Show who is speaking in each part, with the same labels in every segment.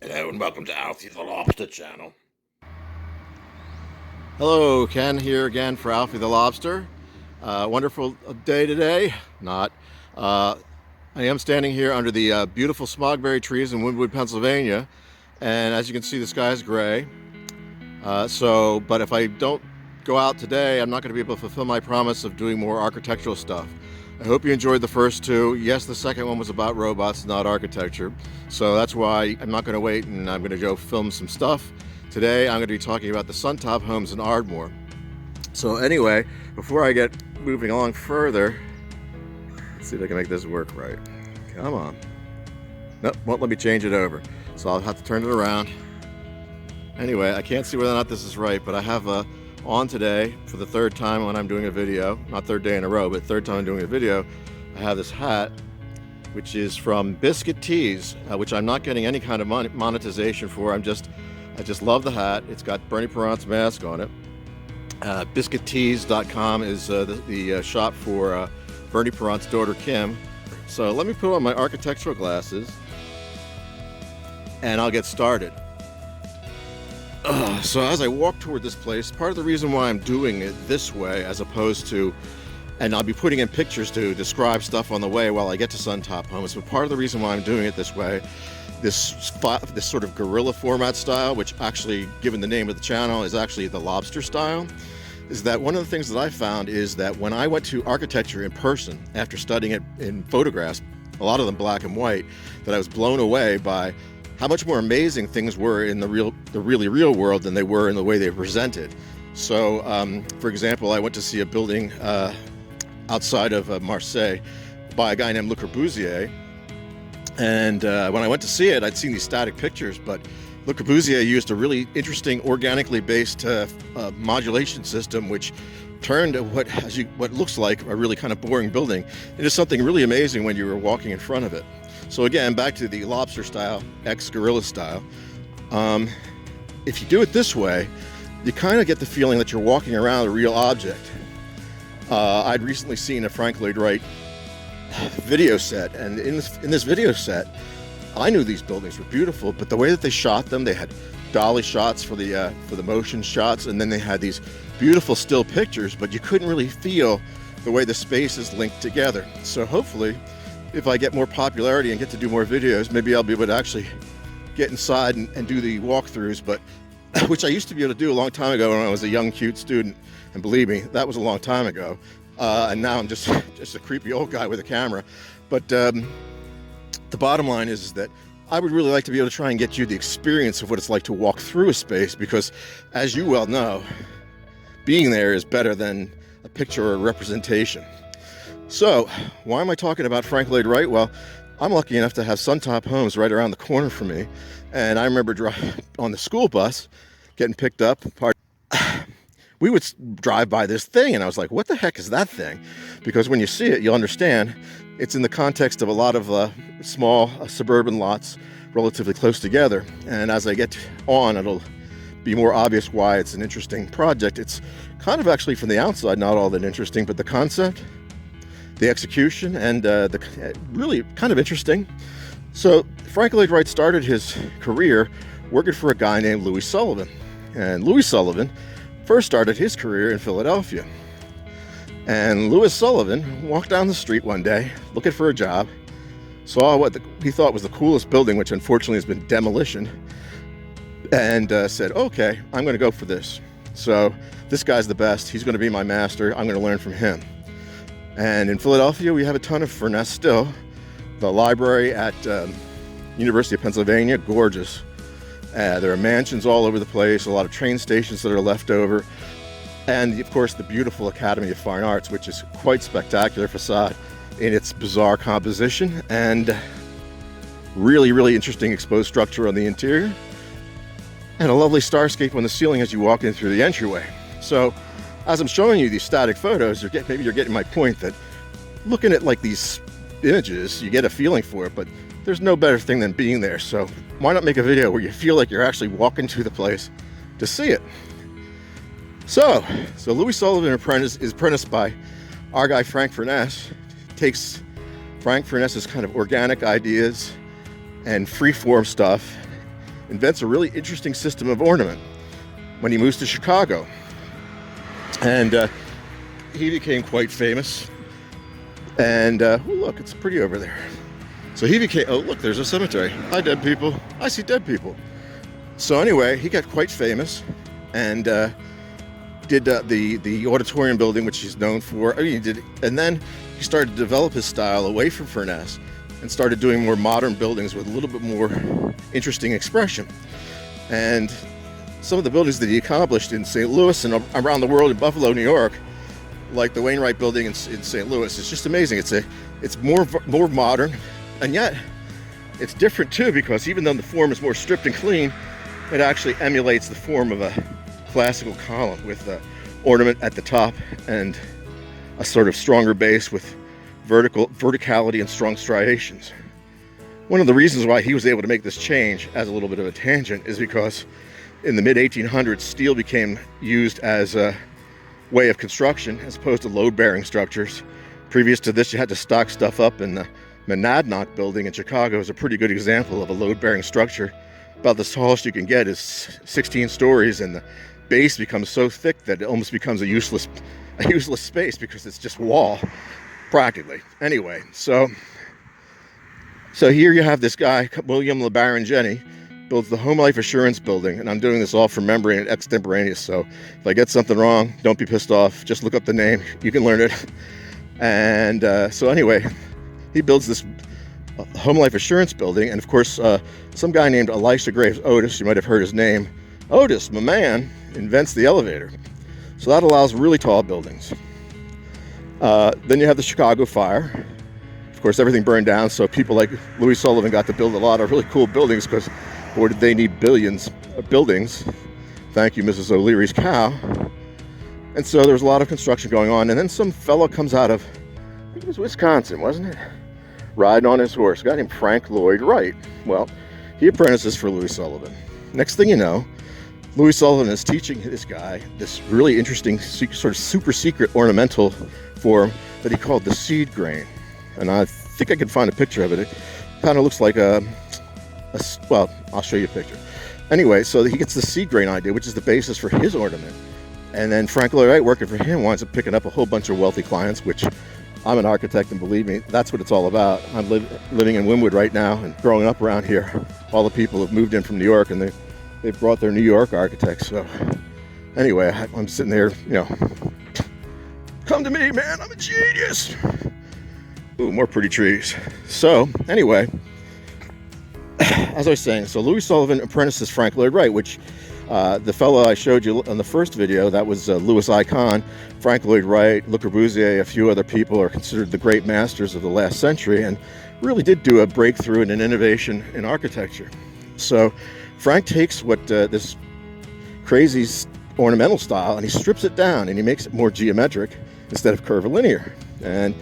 Speaker 1: Hello and welcome to Alphie The Lobster channel.
Speaker 2: Hello, Ken here again for Alphie the Lobster. Wonderful day today. Not. I am standing here under the beautiful smogberry trees in Wynwood, Pennsylvania, and as you can see, the sky is gray. But if I don't go out today, I'm not going to be able to fulfill my promise of doing more architectural stuff. I hope you enjoyed the first two. Yes, the second one was about robots, not architecture. So that's why I'm not going to wait, and I'm going to go film some stuff. Today, I'm going to be talking about the Sun Top homes in Ardmore. So anyway, before I get moving along further, let's see if I can make this work right. Come on. Nope, won't let me change it over. So I'll have to turn it around. Anyway, I can't see whether or not this is right, but I have on today for the third time when I'm doing a video, not third day in a row, but third time I'm doing a video, I have this hat, which is from Biscuit Tees, which I'm not getting any kind of monetization for. I just love the hat. It's got Bernie Perrant's mask on it. BiscuitTees.com is the shop for Bernie Perrant's daughter, Kim. So let me put on my architectural glasses and I'll get started. So as I walk toward this place, part of the reason why I'm doing it this way as opposed to, and I'll be putting in pictures to describe stuff on the way while I get to Sun Top Homes, but part of the reason why I'm doing it this way, this sort of guerrilla format style, which actually, given the name of the channel, is actually the lobster style, is that one of the things that I found is that when I went to architecture in person, after studying it in photographs, a lot of them black and white, that I was blown away by how much more amazing things were in the really real world than they were in the way they were presented. So, for example, I went to see a building outside of Marseille by a guy named Le Corbusier, and when I went to see it, I'd seen these static pictures, but Le Corbusier used a really interesting organically based modulation system, which turned what looks like a really kind of boring building into something really amazing when you were walking in front of it. So again, back to the lobster style, ex-guerrilla style. If you do it this way, you kind of get the feeling that you're walking around a real object. I'd recently seen a Frank Lloyd Wright video set, and in this video set, I knew these buildings were beautiful, but the way that they shot them, they had dolly shots for the motion shots, and then they had these beautiful still pictures, but you couldn't really feel the way the spaces linked together. So hopefully, if I get more popularity and get to do more videos, maybe I'll be able to actually get inside and do the walkthroughs, but which I used to be able to do a long time ago when I was a young, cute student. And believe me, that was a long time ago. And now I'm just a creepy old guy with a camera. But the bottom line is that I would really like to be able to try and get you the experience of what it's like to walk through a space, because as you well know, being there is better than a picture or a representation. So, why am I talking about Frank Lloyd Wright? Well, I'm lucky enough to have Sun Top Homes right around the corner from me. And I remember driving on the school bus, getting picked up. We would drive by this thing, and I was like, what the heck is that thing? Because when you see it, you'll understand it's in the context of a lot of small suburban lots relatively close together. And as I get on, it'll be more obvious why it's an interesting project. It's kind of actually from the outside not all that interesting, but the concept, the execution, and really kind of interesting. So Frank Lloyd Wright started his career working for a guy named Louis Sullivan. And Louis Sullivan first started his career in Philadelphia. And Louis Sullivan walked down the street one day looking for a job, saw what he thought was the coolest building, which unfortunately has been demolitioned, and said, okay, I'm going to go for this. So this guy's the best. He's going to be my master. I'm going to learn from him. And in Philadelphia, we have a ton of furnace still. The library at University of Pennsylvania, gorgeous. There are mansions all over the place, a lot of train stations that are left over. And of course, the beautiful Academy of Fine Arts, which is quite spectacular facade in its bizarre composition and really, really interesting exposed structure on the interior. And a lovely starscape on the ceiling as you walk in through the entryway. So, as I'm showing you these static photos, maybe you're getting my point that looking at like these images, you get a feeling for it, but there's no better thing than being there. So why not make a video where you feel like you're actually walking to the place to see it? So Louis Sullivan is apprenticed by our guy Frank Furness. Takes Frank Furness's kind of organic ideas and free-form stuff invents a really interesting system of ornament when he moves to Chicago. And he became quite famous. And oh, look, it's pretty over there. So he became, oh, look, there's a cemetery. Hi, dead people. I see dead people. So anyway, he got quite famous and did the auditorium building, which he's known for. I mean, he did, and then he started to develop his style away from Furness and started doing more modern buildings with a little bit more interesting expression. And some of the buildings that he accomplished in St. Louis and around the world, in Buffalo, New York, like the Wainwright building in St. Louis, it's just amazing. It's more modern, and yet it's different too, because even though the form is more stripped and clean, it actually emulates the form of a classical column with ornament at the top and a sort of stronger base with verticality and strong striations. One of the reasons why he was able to make this change, as a little bit of a tangent, is because in the mid-1800s, steel became used as a way of construction as opposed to load-bearing structures. Previous to this, you had to stock stuff up, and the Monadnock building in Chicago is a pretty good example of a load-bearing structure. About the tallest you can get is 16 stories, and the base becomes so thick that it almost becomes a useless space because it's just wall, practically. Anyway, so here you have this guy, William LeBaron Jenney, builds the Home Life Assurance building, and I'm doing this all from memory and extemporaneous, so if I get something wrong, don't be pissed off. Just look up the name. You can learn it. And so anyway, he builds this Home Life Assurance building, and of course, some guy named Elisha Graves Otis, you might have heard his name. Otis, my man, invents the elevator. So that allows really tall buildings. Then you have the Chicago fire. Of course, everything burned down, so people like Louis Sullivan got to build a lot of really cool buildings, because boy, did they need billions of buildings. Thank you, Mrs. O'Leary's cow. And so there was a lot of construction going on, and then some fellow comes out of, I think it was Wisconsin, wasn't it? Riding on his horse, a guy named Frank Lloyd Wright. Well, he apprentices for Louis Sullivan. Next thing you know, Louis Sullivan is teaching this guy this really interesting, sort of super secret ornamental form that he called the seed grain. And I think I can find a picture of it. It kind of looks like well, I'll show you a picture. Anyway, so he gets the seed grain idea, which is the basis for his ornament. And then Frank Lloyd Wright, working for him, winds up picking up a whole bunch of wealthy clients, which I'm an architect, and believe me, that's what it's all about. I'm living in Wynwood right now and growing up around here. All the people have moved in from New York, and they've brought their New York architects. So anyway, I'm sitting there, come to me, man, I'm a genius. Ooh, more pretty trees. So anyway, as I was saying, so Louis Sullivan apprentices Frank Lloyd Wright, which the fellow I showed you on the first video, that was Louis Icon. Frank Lloyd Wright, Le Corbusier, a few other people are considered the great masters of the last century, and really did do a breakthrough and an innovation in architecture. So Frank takes what this crazy ornamental style, and he strips it down, and he makes it more geometric instead of curvilinear. And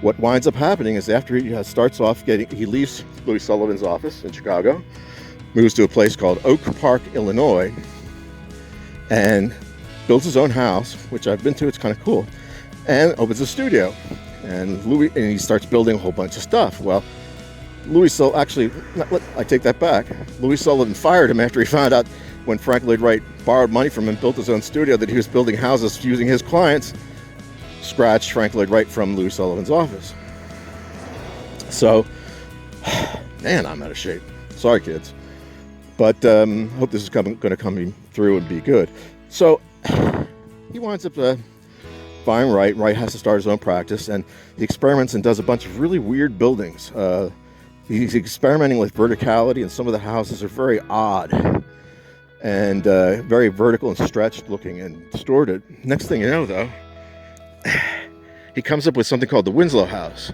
Speaker 2: what winds up happening is, after he starts off he leaves Louis Sullivan's office in Chicago, moves to a place called Oak Park, Illinois, and builds his own house, which I've been to. It's kind of cool, and opens a studio. And he starts building a whole bunch of stuff. Well, I take that back. Louis Sullivan fired him after he found out, when Frank Lloyd Wright borrowed money from him and built his own studio, that he was building houses using his clients. Scratched Frank Lloyd Wright from Louis Sullivan's office. So, man, I'm out of shape. Sorry, kids. But hope this is going to come through and be good. So he winds up buying Wright. Wright has to start his own practice, and he experiments and does a bunch of really weird buildings. He's experimenting with verticality, and some of the houses are very odd and very vertical and stretched looking and distorted. Next thing you know, though, he comes up with something called the Winslow House.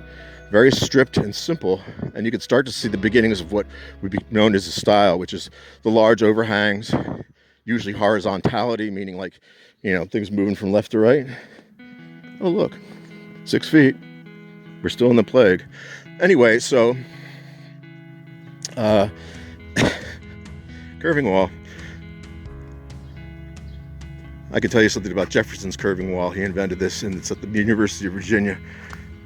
Speaker 2: Very stripped and simple, and you can start to see the beginnings of what would be known as a style, which is the large overhangs, usually horizontality, meaning like, things moving from left to right. Oh, look, 6 feet. We're still in the plague. Anyway, so curving wall. I can tell you something about Jefferson's curving wall. He invented this, and it's at the University of Virginia.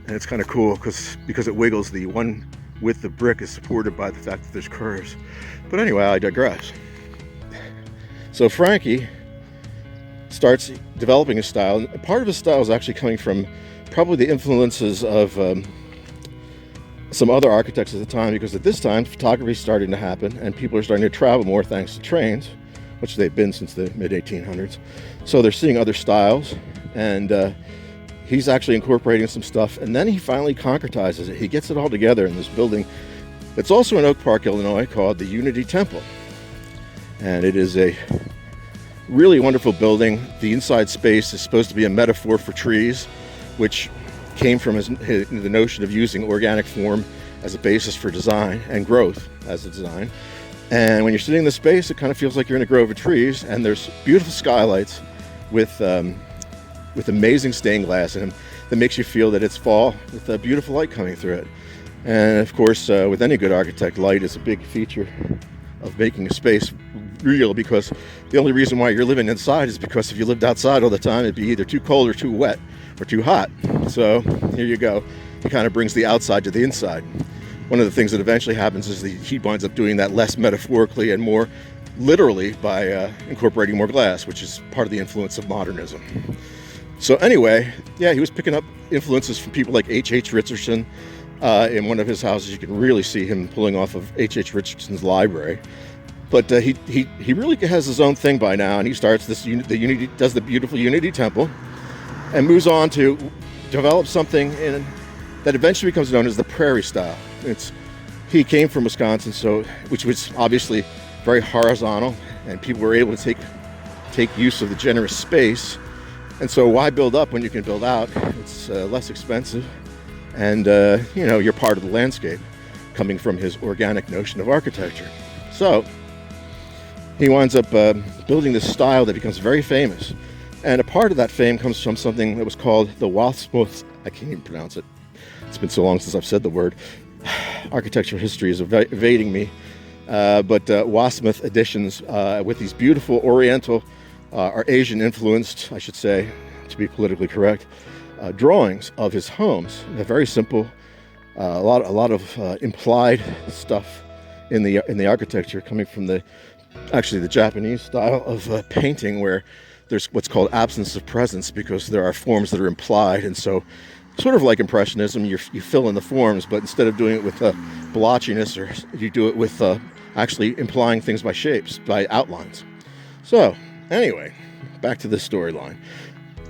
Speaker 2: And it's kind of cool because it wiggles. The one with the brick is supported by the fact that there's curves. But anyway, I digress. So Frankie starts developing his style, and part of his style is actually coming from probably the influences of some other architects at the time, because at this time photography is starting to happen and people are starting to travel more thanks to trains, which they've been since the mid-1800s. So they're seeing other styles, and he's actually incorporating some stuff, and then he finally concretizes it. He gets it all together in this building that's also in Oak Park, Illinois, called the Unity Temple. And it is a really wonderful building. The inside space is supposed to be a metaphor for trees, which came from the notion of using organic form as a basis for design and growth as a design. And when you're sitting in the space, it kind of feels like you're in a grove of trees, and there's beautiful skylights with amazing stained glass in them that makes you feel that it's fall with a beautiful light coming through it. And of course, with any good architect, light is a big feature of making a space real, because the only reason why you're living inside is because if you lived outside all the time, it'd be either too cold or too wet or too hot. So here you go. It kind of brings the outside to the inside. One of the things that eventually happens is he winds up doing that less metaphorically and more literally by incorporating more glass, which is part of the influence of modernism. So anyway, yeah, he was picking up influences from people like H.H. Richardson. In one of his houses, you can really see him pulling off of H.H. Richardson's library. But he really has his own thing by now, and he starts does the beautiful Unity Temple, and moves on to develop something that eventually becomes known as the Prairie style. He came from Wisconsin, which was obviously very horizontal, and people were able to take use of the generous space. And so why build up when you can build out? It's less expensive, and you're part of the landscape, coming from his organic notion of architecture. So he winds up building this style that becomes very famous. And a part of that fame comes from something that was called the Wassmuth. I can't even pronounce it. It's been so long since I've said the word. Architectural history is evading me. But Wassmuth additions with these beautiful Oriental or Asian-influenced, I should say, to be politically correct, drawings of his homes. They're very simple. A lot of implied stuff in the architecture, coming from the Japanese style of painting, where there's what's called absence of presence, because there are forms that are implied. And so, sort of like Impressionism, you fill in the forms, but instead of doing it with blotchiness, or you do it with actually implying things by shapes, by outlines. So anyway, back to this storyline.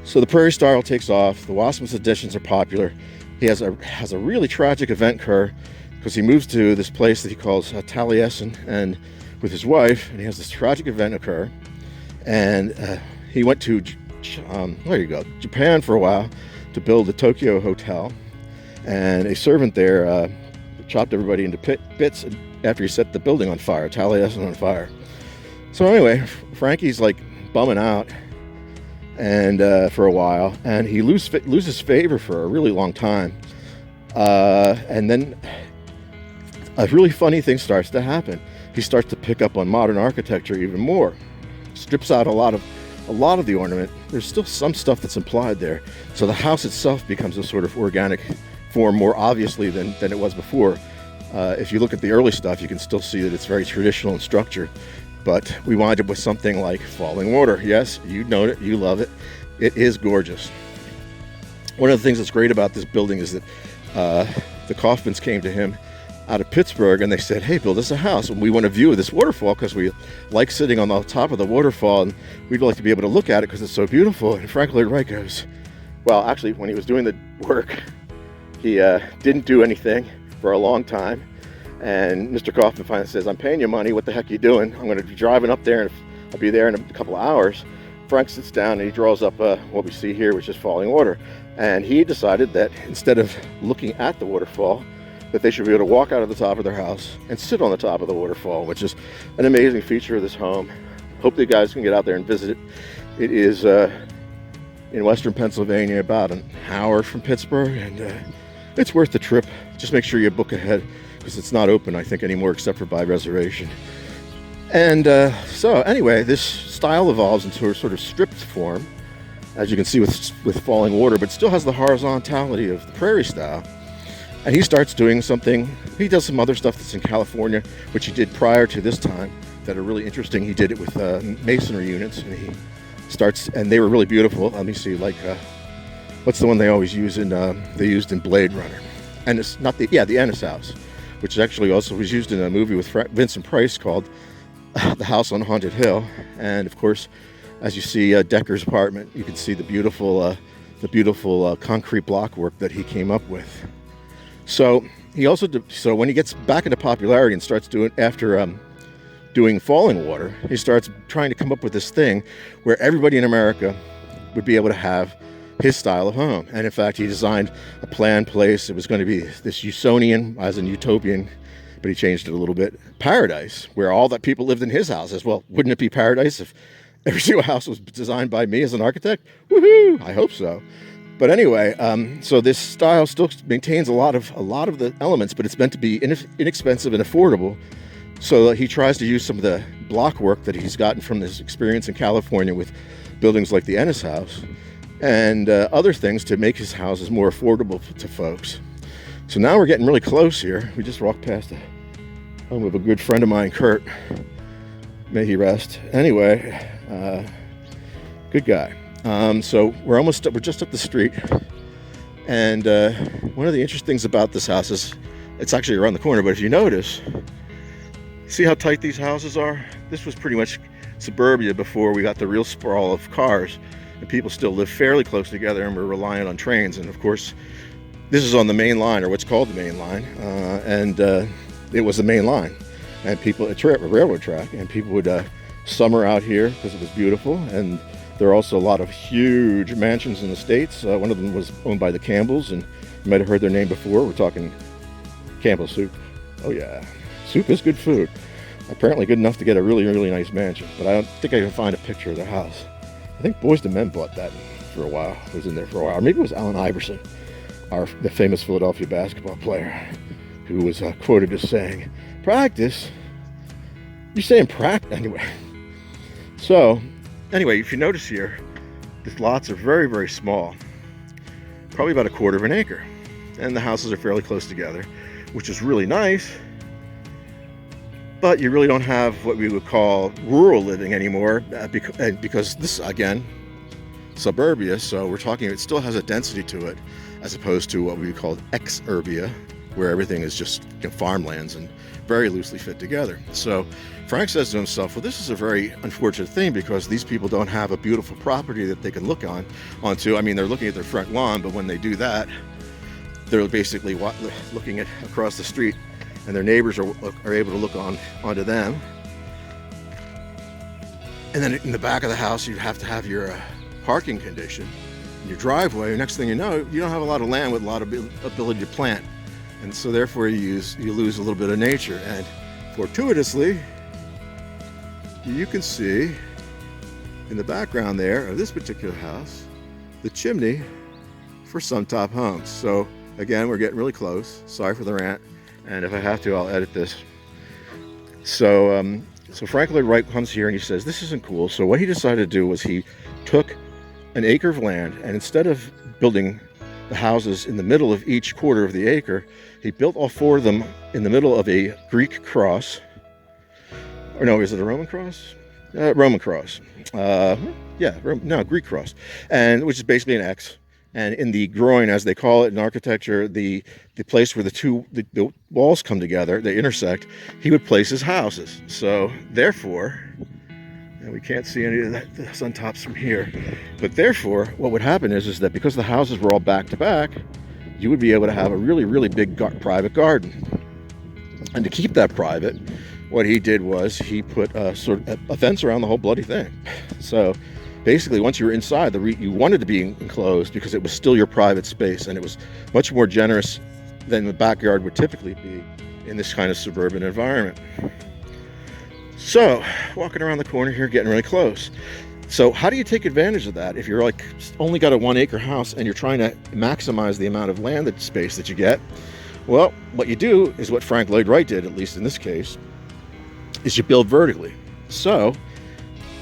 Speaker 2: So the Prairie style takes off. The Wassmuth additions are popular. He has a really tragic event occur, because he moves to this place that he calls Taliesin, and with his wife, and he has this tragic event occur. And he went to Japan for a while to build the Tokyo Hotel, and a servant there chopped everybody into bits after he set the building on fire, Taliesin on fire. So anyway, Frankie's like bumming out, and for a while, and he loses favor for a really long time, and then a really funny thing starts to happen. He starts to pick up on modern architecture even more. Strips out a lot of the ornament. There's still some stuff that's implied there. So the house itself becomes a sort of organic form more obviously than it was before. If you look at the early stuff, you can still see that it's very traditional in structure. But we wind up with something like falling water. Yes, you know it, you love it. It is gorgeous. One of the things that's great about this building is that the Kaufmans came to him out of Pittsburgh, and they said, "Hey, build us a house, and we want a view of this waterfall because we like sitting on the top of the waterfall, and we'd like to be able to look at it because it's so beautiful." And Frank Lloyd Wright goes, well, actually, when he was doing the work, he didn't do anything for a long time, and Mr. Kaufman finally says, "I'm paying you money. What the heck are you doing? I'm going to be driving up there, and I'll be there in a couple of hours." Frank sits down and he draws up what we see here, which is falling water. And he decided that instead of looking at the waterfall, that they should be able to walk out of the top of their house and sit on the top of the waterfall, which is an amazing feature of this home. Hope you guys can get out there and visit it. It is in western Pennsylvania, about an hour from Pittsburgh, and it's worth the trip. Just make sure you book ahead, because it's not open, I think, anymore except for by reservation. And so anyway, this style evolves into a sort of stripped form, as you can see with falling water, but still has the horizontality of the Prairie style. And he starts doing something. He does some other stuff that's in California, which he did prior to this time, that are really interesting. He did it with masonry units, and he starts, and they were really beautiful. Let me see, like what's the one they always use in they used in Blade Runner, and it's not the Ennis house, which actually also was used in a movie with Vincent Price called The House on Haunted Hill. And of course, as you see Decker's apartment, you can see the beautiful concrete block work that he came up with. So he also so when he gets back into popularity and starts doing doing Falling Water, he starts trying to come up with this thing where everybody in America would be able to have his style of home. And in fact, he designed a planned place. It was going to be this Usonian, as in utopian, but he changed it a little bit, paradise, where all that people lived in his houses. Well, wouldn't it be paradise if every single house was designed by me as an architect? Woohoo! I hope so. But anyway, so this style still maintains a lot of the elements, but it's meant to be inexpensive and affordable. So he tries to use some of the block work that he's gotten from his experience in California with buildings like the Ennis house and other things to make his houses more affordable to folks. So now we're getting really close here. We just walked past the home of a good friend of mine, Kurt. May he rest. Anyway, good guy. So we're just up the street, and one of the interesting things about this house is it's actually around the corner, but if you notice, see how tight these houses are? This was pretty much suburbia before we got the real sprawl of cars, and people still live fairly close together, and we're reliant on trains. And of course, this is on the main line, or what's called the main line, and it was the main line, and people, a railroad track, and people would summer out here because it was beautiful. And there are also a lot of huge mansions in the States. One of them was owned by the Campbells, and you might have heard their name before. We're talking Campbell Soup. Oh yeah, soup is good food. Apparently good enough to get a really, really nice mansion, but I don't think I can find a picture of their house. I think Boys to Men bought that for a while. It was in there for a while. Or maybe it was Allen Iverson, the famous Philadelphia basketball player, who was quoted as saying, "Practice? You're saying practice?" Anyway. So, anyway, if you notice here, these lots are very, very small, probably about 1/4 of an acre, and the houses are fairly close together, which is really nice, but you really don't have what we would call rural living anymore, because this, again, suburbia, so we're talking, it still has a density to it, as opposed to what we would call exurbia, where everything is just farmlands and very loosely fit together. So Frank says to himself, well, this is a very unfortunate thing, because these people don't have a beautiful property that they can look onto. I mean, they're looking at their front lawn, but when they do that, they're basically looking at across the street, and their neighbors are able to look onto them. And then in the back of the house, you have to have your parking condition, your driveway. Next thing you know, you don't have a lot of land with a lot of ability to plant, and so therefore you lose a little bit of nature. And fortuitously, you can see in the background there of this particular house the chimney for Sun Top Homes. So again, we're getting really close. Sorry for the rant, and if I have to, I'll edit this. So Frank Lloyd Wright comes here and he says this isn't cool. So what he decided to do was he took an acre of land, and instead of building the houses in the middle of each 1/4 of the acre, he built all 4 of them in the middle of a Greek cross. Or no, is it a Roman cross? Roman cross. Greek cross, and which is basically an X. And in the groin, as they call it in architecture, the place where the walls come together, they intersect, he would place his houses. So therefore, and we can't see any of the sun tops from here, but therefore, what would happen is that because the houses were all back to back, you would be able to have a really, really big private garden. And to keep that private, what he did was he put a fence around the whole bloody thing. So basically, once you were inside, you wanted to be enclosed because it was still your private space, and it was much more generous than the backyard would typically be in this kind of suburban environment. So, walking around the corner here, getting really close. So how do you take advantage of that if you're only got a 1 acre house and you're trying to maximize the amount of land space that you get? Well, what you do is what Frank Lloyd Wright did, at least in this case, is you build vertically. So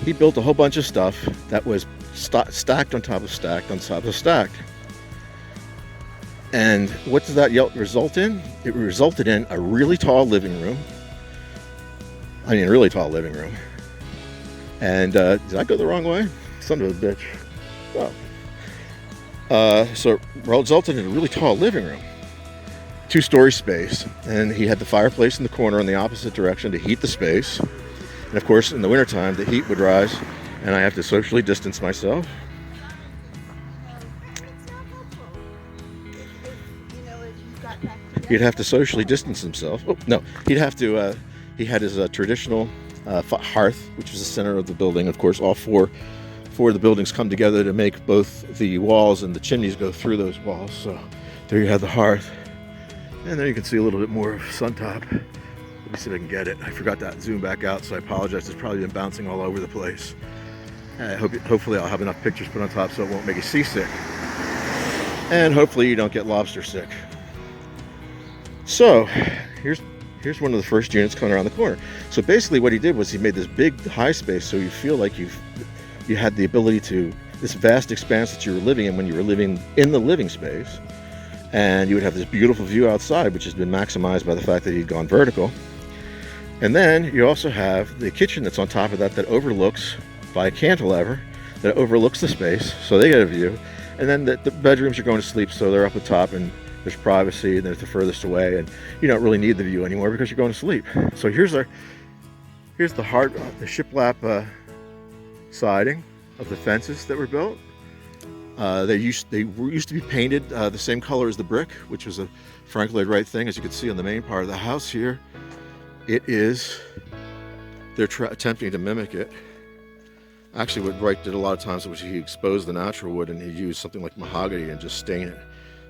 Speaker 2: he built a whole bunch of stuff that was stacked on top of stacked on top of stacked. And what does that result in? It resulted in a really tall living room. I mean, a really tall living room. And did I go the wrong way? Son of a bitch. Oh. So it resulted in a really tall living room. 2-story space. And he had the fireplace in the corner in the opposite direction to heat the space. And of course, in the wintertime, the heat would rise, and I have to socially distance myself. He'd have to socially distance himself. Oh, no, he'd have to, he had his traditional hearth, which was the center of the building. Of course, all four of the buildings come together to make both the walls and the chimneys go through those walls. So there you have the hearth. And there you can see a little bit more of Sun Top. Let me see if I can get it. I forgot to zoom back out, so I apologize. It's probably been bouncing all over the place. Hopefully I'll have enough pictures put on top so it won't make you seasick. And hopefully you don't get lobster sick. So here's one of the first units coming around the corner. So basically what he did was he made this big high space so you feel like you had the ability to, this vast expanse that you were living in when you were living in the living space. And you would have this beautiful view outside, which has been maximized by the fact that he'd gone vertical. And then you also have the kitchen that's on top of that overlooks, by a cantilever, that overlooks the space, so they get a view. And then the bedrooms are going to sleep, so they're up at top, and there's privacy, and there's the furthest away, and you don't really need the view anymore because you're going to sleep. So here's the shiplap siding of the fences that were built. They used to be painted the same color as the brick, which was a Frank Lloyd Wright thing. As you can see on the main part of the house here, they're attempting to mimic it. Actually, what Wright did a lot of times was he exposed the natural wood and he used something like mahogany and just stain it.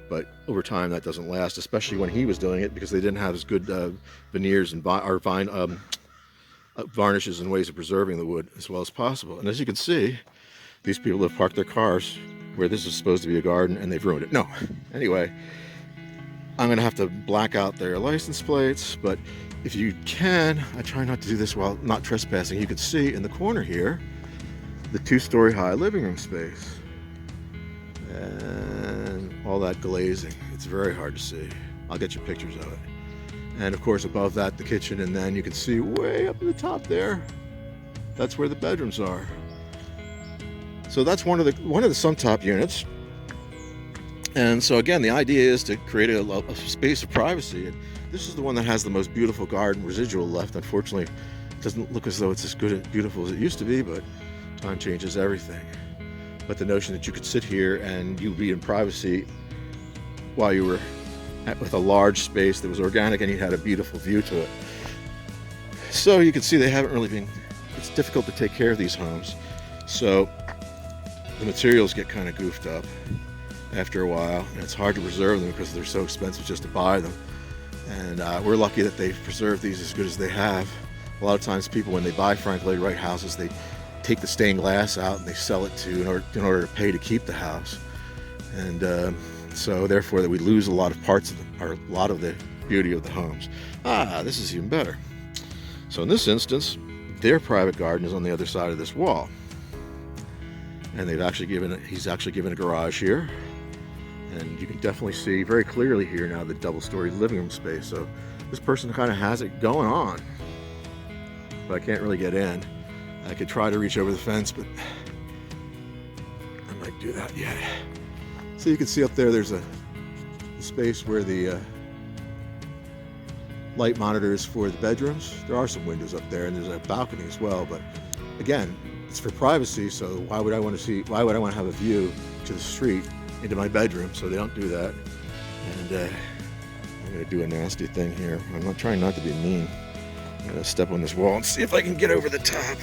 Speaker 2: But over time, that doesn't last, especially when he was doing it, because they didn't have as good veneers and varnishes and ways of preserving the wood as well as possible. And as you can see, these people have parked their cars where this is supposed to be a garden, and they've ruined it. No. Anyway, I'm going to have to black out their license plates, but if you can, I try not to do this while not trespassing. You can see in the corner here, the 2-story high living room space. And all that glazing. It's very hard to see. I'll get you pictures of it. And of course, above that, the kitchen, and then you can see way up at the top there, that's where the bedrooms are. So that's one of the Sun Top units. And so again, the idea is to create a space of privacy. And this is the one that has the most beautiful garden residual left. Unfortunately, it doesn't look as though it's as good and beautiful as it used to be, but time changes everything. But the notion that you could sit here and you'd be in privacy while you were with a large space that was organic and you had a beautiful view to it. So you can see they haven't really been, it's difficult to take care of these homes. So the materials get kind of goofed up after a while, and it's hard to preserve them because they're so expensive just to buy them. And we're lucky that they've preserved these as good as they have. A lot of times people, when they buy Frank Lloyd Wright houses, they take the stained glass out and they sell it in order to pay to keep the house. And so therefore that we lose a lot of parts of or a lot of the beauty of the homes. This is even better. So in this instance, their private garden is on the other side of this wall. And he's actually given a garage here. And you can definitely see very clearly here now the double-story living room space. So this person kind of has it going on. But I can't really get in. I could try to reach over the fence, but I might do that yet. So you can see up there, there's a space where the light monitors for the bedrooms. There are some windows up there, and there's a balcony as well. But again, it's for privacy, so why would I want to have a view to the street into my bedroom? So they don't do that. And I'm going to do a nasty thing here. I'm not trying not to be mean. I'm going to step on this wall and see if I can get over the top.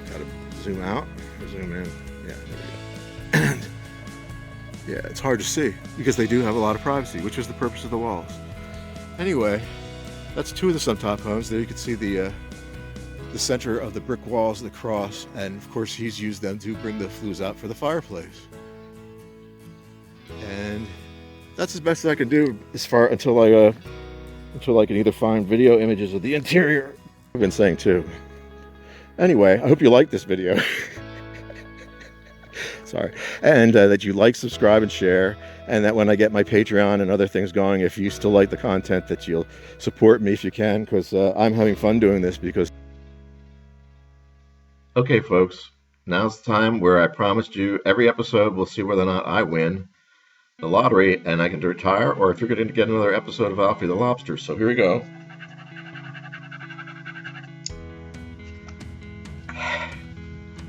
Speaker 2: Gotta zoom out or zoom in. Yeah, there we go. And yeah, it's hard to see because they do have a lot of privacy, which is the purpose of the walls. Anyway, that's two of the Sun Top homes. There you can see the center of the brick walls, the cross, and of course he's used them to bring the flues out for the fireplace. And that's as best as I can do until I can either find video images of the interior. I've been saying too. Anyway, I hope you liked this video. Sorry. And that you like, subscribe, and share. And that when I get my Patreon and other things going, if you still like the content, that you'll support me if you can, because I'm having fun doing this. Because okay, folks, now's the time where I promised you every episode we'll see whether or not I win the lottery and I can retire, or if you're going to get another episode of Alphie the Lobster. So here we go.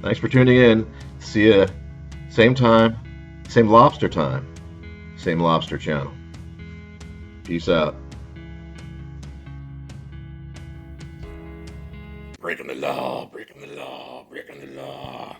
Speaker 2: Thanks for tuning in. See you same time, same lobster time, same lobster channel. Peace out.
Speaker 1: Breaking the law, breaking the law, breaking the law.